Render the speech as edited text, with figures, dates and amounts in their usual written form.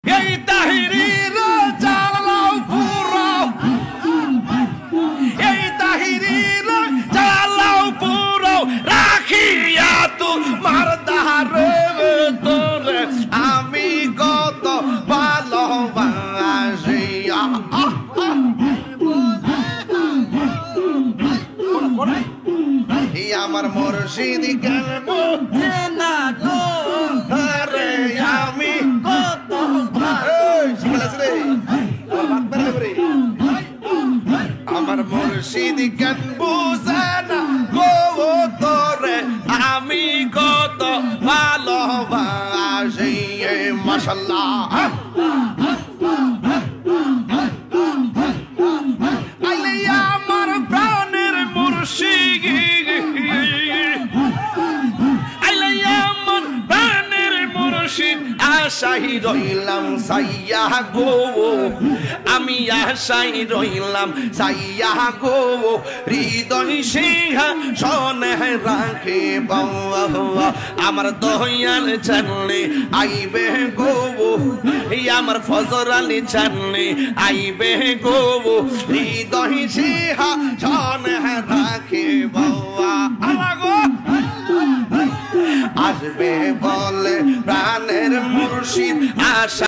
এই তাহিরির জালাও পুরো, এই তাহিরির জালাও পুরো রাখিয়া তোমার দারে তোরে আমি কত ভালোবাসি। আমার মুর্শিদ কেন না গো রে আমি কত আমার মুর্শিদ কেন বুঝে না গো তোরে আমি কত ভালোবাসি। মাশাআল্লাহ আইলে আমার প্রাণের মুর্শিদ, আইলে আমার প্রাণের মুর্শিদ আশাই রইলাম সাইয়া গো, আমি আশাই রইলাম সাইয়া গো, হৃদয় সিংহাসনে রাখে আমার দয়াল জানলে আইবে গো, আমার ফজর আলী জানলে আইবে গো, হৃদয় সিংহাসনে রাখে